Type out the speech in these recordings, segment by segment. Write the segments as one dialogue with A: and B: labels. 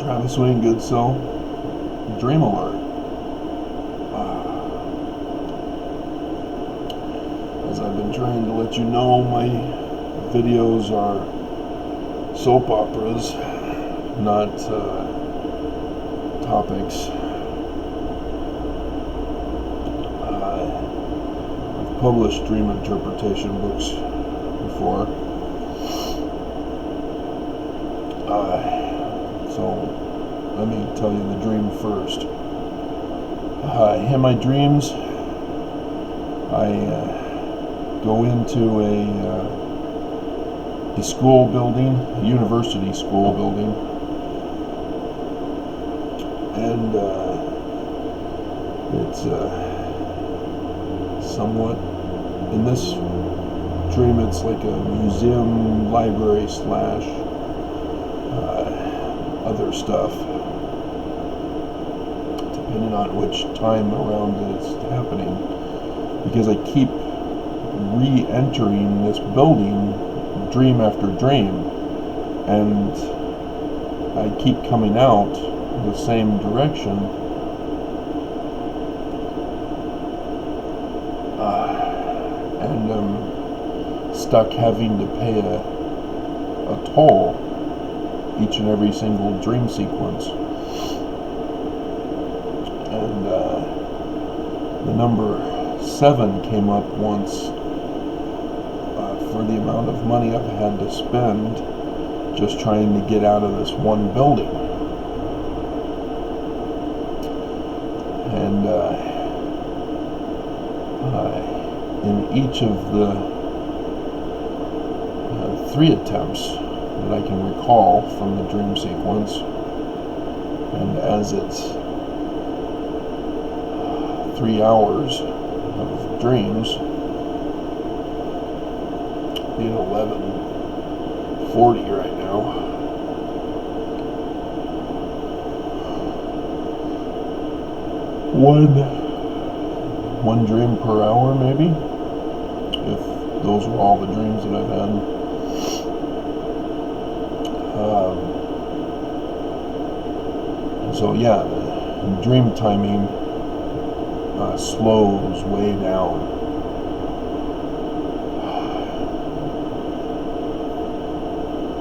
A: Travis Wayne Goodsill, Dream Alert. As I've been trying to let you know, my videos are soap operas, not topics. I've published dream interpretation books before. So let me tell you the dream first. In my dreams, I go into a school building, a university school building, and it's somewhat, in this dream, it's like a museum, library slash other stuff, depending on which time around it's happening, because I keep re-entering this building dream after dream, and I keep coming out the same direction, and I'm stuck having to pay a toll each and every single dream sequence. And the number 7 came up once for the amount of money I've had to spend just trying to get out of this one building. And in each of the 3 attempts that I can recall from the dream sequence, and as it's 3 hours of dreams, being 11:40 right now, one dream per hour maybe, if those were all the dreams that I've had. So yeah, the dream timing slows way down.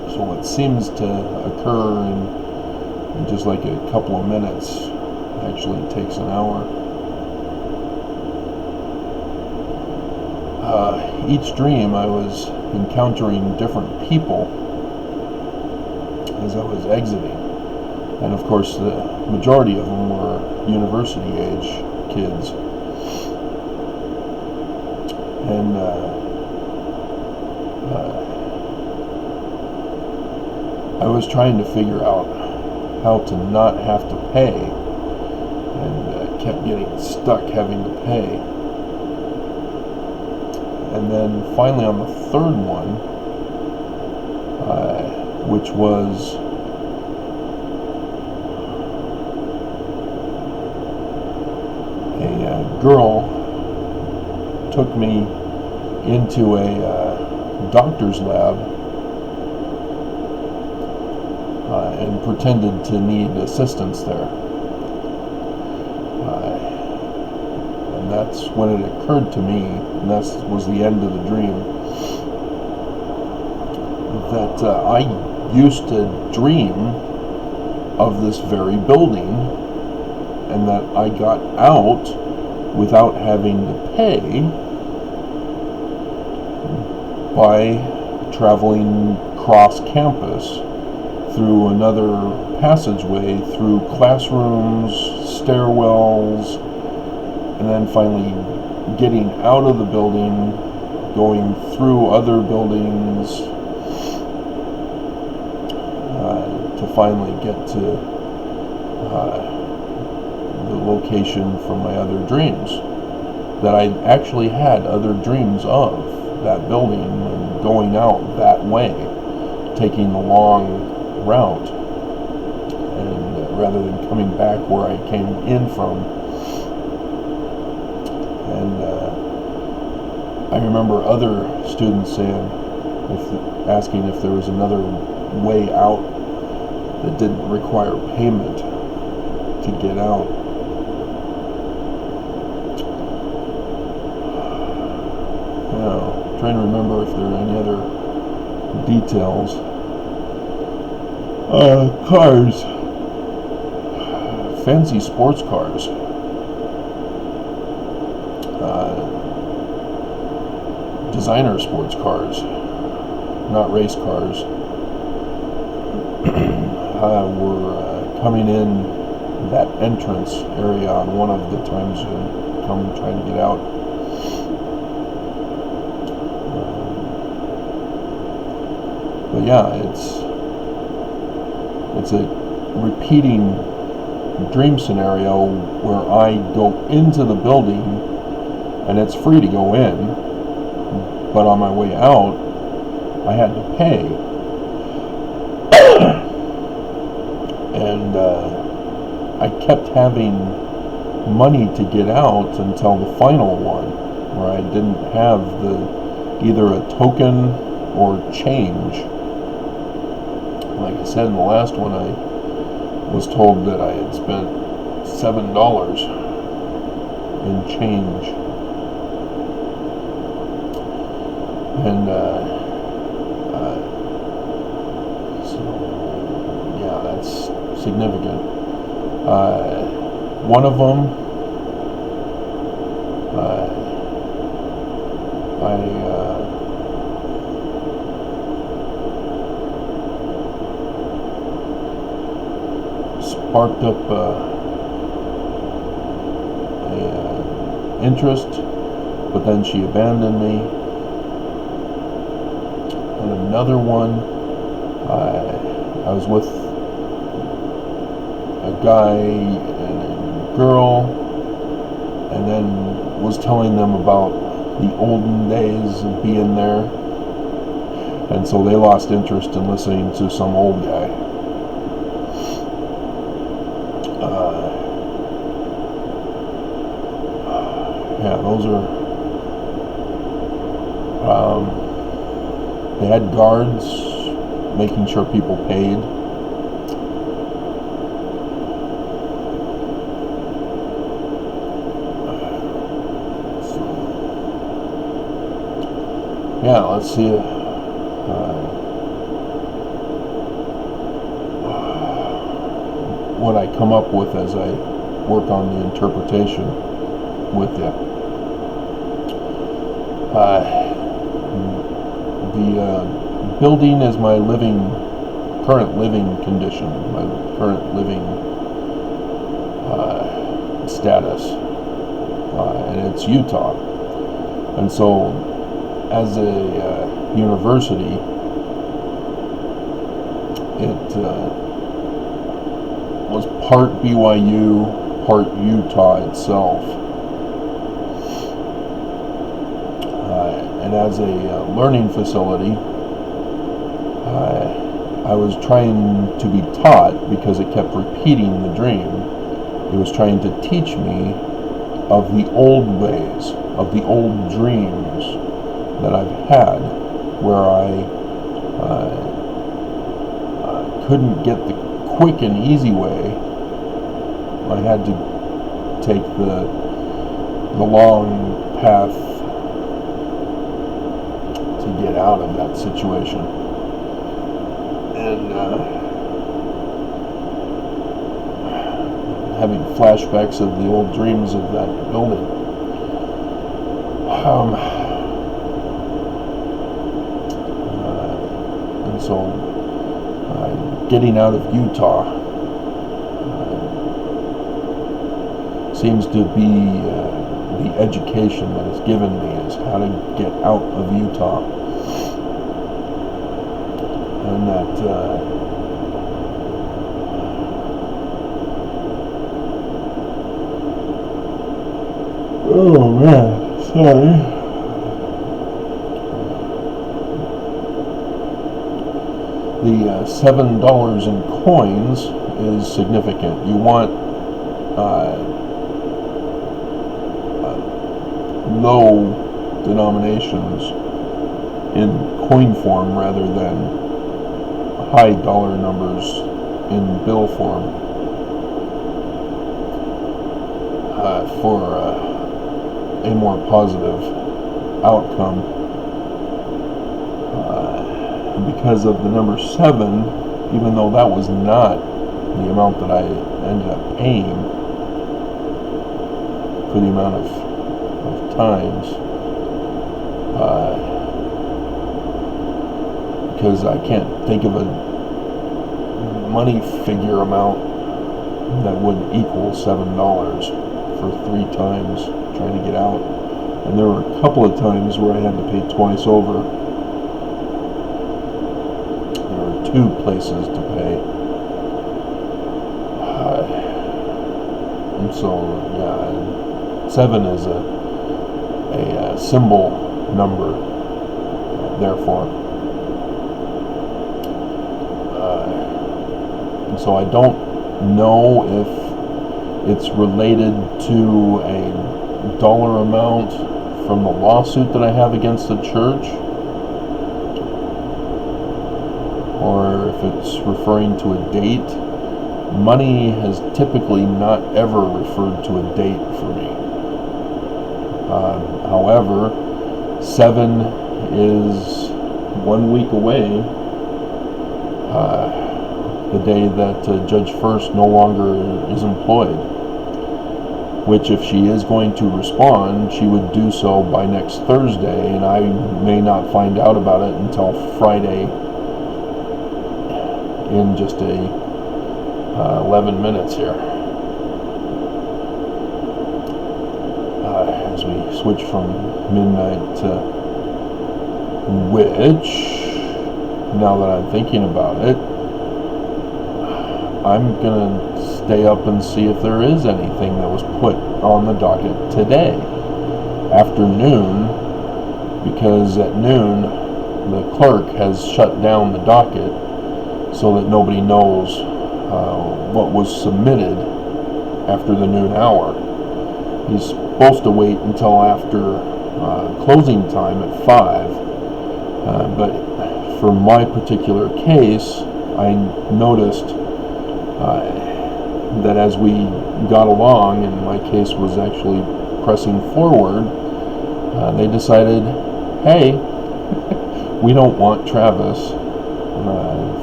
A: So what seems to occur in just like a couple of minutes actually takes an hour. Each dream I was encountering different people as I was exiting. And of course, the majority of them were university age kids. And I was trying to figure out how to not have to pay, and kept getting stuck having to pay. And then finally on the 3rd one, which was a girl took me into a doctor's lab and pretended to need assistance there. And that's when it occurred to me, and that was the end of the dream, that I used to dream of this very building, and that I got out without having to pay by traveling cross campus through another passageway, through classrooms, stairwells, and then finally getting out of the building, going through other buildings, to finally get to the location from my other dreams. That I actually had other dreams of that building and going out that way, taking the long route, and rather than coming back where I came in from. And I remember other students saying, asking if there was another way out that didn't require payment to get out. Now, trying to remember if there are any other details. Cars. Fancy sports cars. Designer sports cars. Not race cars. Were coming in that entrance area on one of the times you come trying to get out. But yeah, it's a repeating dream scenario where I go into the building and it's free to go in, but on my way out I had to pay. And I kept having money to get out until the final one, where I didn't have either a token or change. Like I said in the last one, I was told that I had spent $7 in change. And so yeah, that's significant. One of them, sparked up interest, but then she abandoned me. And another one, I was with a guy and a girl, and then was telling them about the olden days of being there, and so they lost interest in listening to some old guy. Yeah, those are, they had guards making sure people paid. Yeah, let's see what I come up with as I work on the interpretation with you. The building is my current living condition, my current living status, and it's Utah. And so, as a university, it was part BYU, part Utah itself. And as a learning facility, I was trying to be taught, because it kept repeating the dream. It was trying to teach me of the old ways, of the old dreams that I've had, where I couldn't get the quick and easy way. I had to take the long path to get out of that situation. And having flashbacks of the old dreams of that building. And so getting out of Utah seems to be the education that is given me, is how to get out of Utah. And that oh man, sorry. The $7 in coins is significant. You want low denominations in coin form rather than high dollar numbers in bill form for a more positive outcome. Because of the number 7, even though that was not the amount that I ended up paying for the amount of times, because I can't think of a money figure amount that would equal $7 for 3 times trying to get out. And there were a couple of times where I had to pay twice over. There were 2 places to pay. And so, yeah, 7 is a symbol number, therefore. And so I don't know if it's related to a dollar amount from the lawsuit that I have against the church, or if it's referring to a date. Money has typically not ever referred to a date for me. However, 7 is 1 week away, the day that Judge First no longer is employed, which if she is going to respond, she would do so by next Thursday, and I may not find out about it until Friday in just 11 minutes here. As we switch from midnight to which, now that I'm thinking about it, I'm going to stay up and see if there is anything that was put on the docket today, afternoon, because at noon the clerk has shut down the docket so that nobody knows what was submitted after the noon hour. He's supposed to wait until after closing time at 5, but for my particular case, I noticed that as we got along and my case was actually pressing forward, they decided, hey, we don't want Travis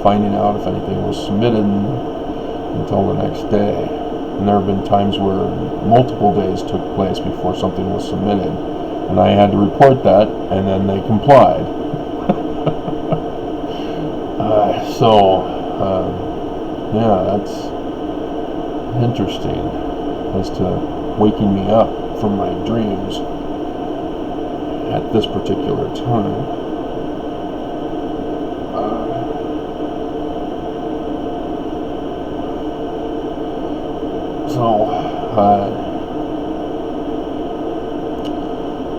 A: finding out if anything was submitted until the next day. And there have been times where multiple days took place before something was submitted, and I had to report that, and then they complied. Yeah, that's interesting as to waking me up from my dreams at this particular time.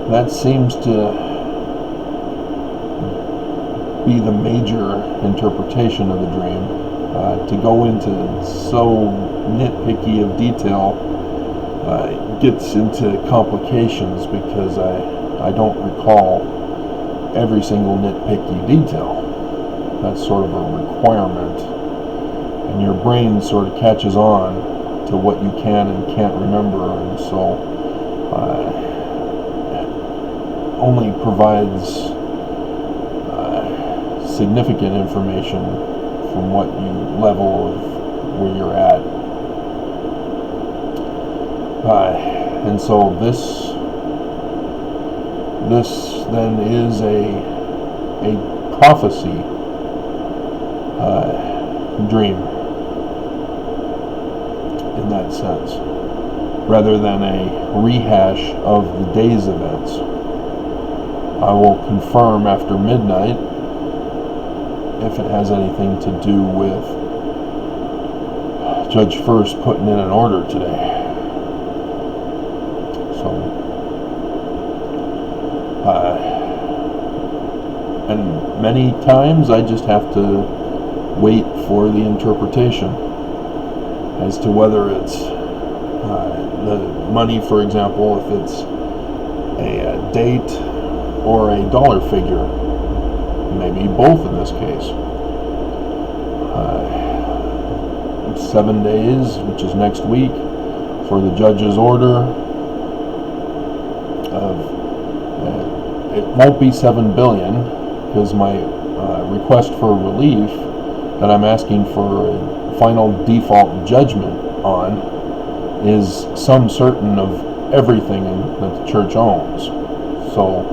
A: That seems to be the major interpretation of the dream. To go into so nitpicky of detail gets into complications, because I don't recall every single nitpicky detail. That's sort of a requirement, and your brain sort of catches on to what you can and can't remember, and so only provides significant information from what level of where you're at. And so this then is a prophecy dream in that sense, rather than a rehash of the day's events. I will confirm after midnight if it has anything to do with Judge First putting in an order today. And many times I just have to wait for the interpretation as to whether it's the money, for example, if it's a date or a dollar figure. Maybe both in this case. 7 days, which is next week, for the judge's order of, it won't be $7 billion, because my request for relief that I'm asking for a final default judgment on is some certain of everything that the church owns. So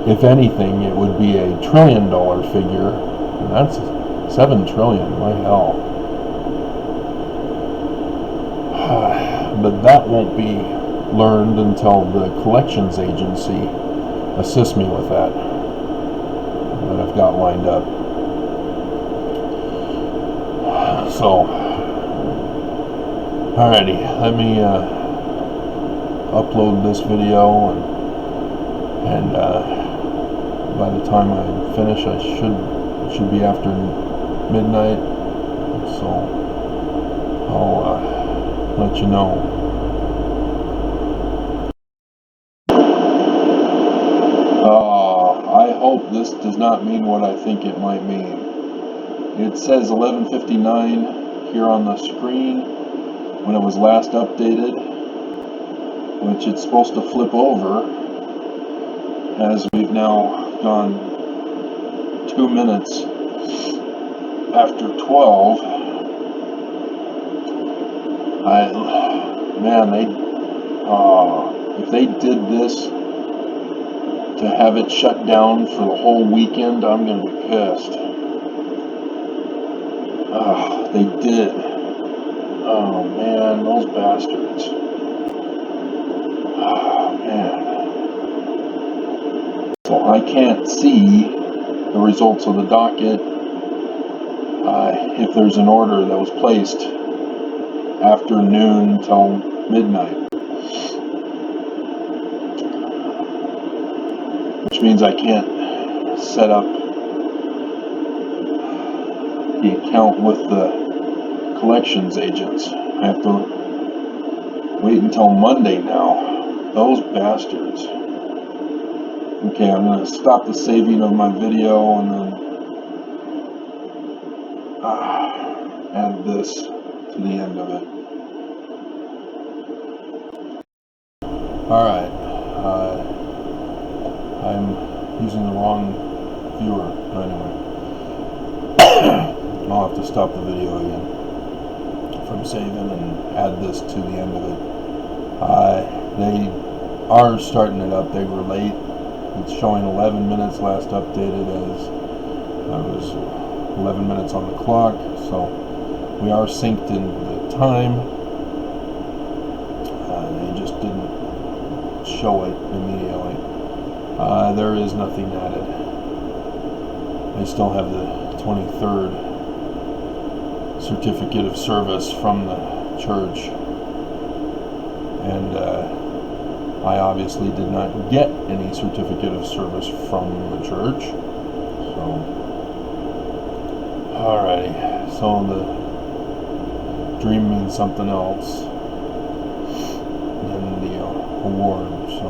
A: if anything, it would be $1 trillion figure, and that's $7 trillion, my hell. But that won't be learned until the collections agency assists me with that I've got lined up. So, alrighty, let me upload this video, and by the time I finish, it should be after midnight. So I'll let you know. I hope this does not mean what I think it might mean. It says 11:59 here on the screen when it was last updated, which it's supposed to flip over as we've now gone 2 minutes after 12. If they did this to have it shut down for the whole weekend, I'm going to be pissed. They did. Oh man, those bastards. Oh man. So I can't see the results of the docket if there's an order that was placed after noon till midnight. Which means I can't set up the account with the collections agents. I have to wait until Monday now. Those bastards. Okay, I'm going to stop the saving of my video and then add this to the end of it. Alright, I'm using the wrong viewer. Anyway, I'll have to stop the video again from saving and add this to the end of it. They are starting it up. They were late. It's showing 11 minutes last updated, as I was 11 minutes on the clock, so we are synced in the time. They just didn't show it immediately. There is nothing added. They still have the 23rd certificate of service from the church, and I obviously did not get any certificate of service from the church. So, alrighty, so the dream means something else than the award, so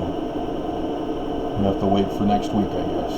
A: we have to wait for next week, I guess.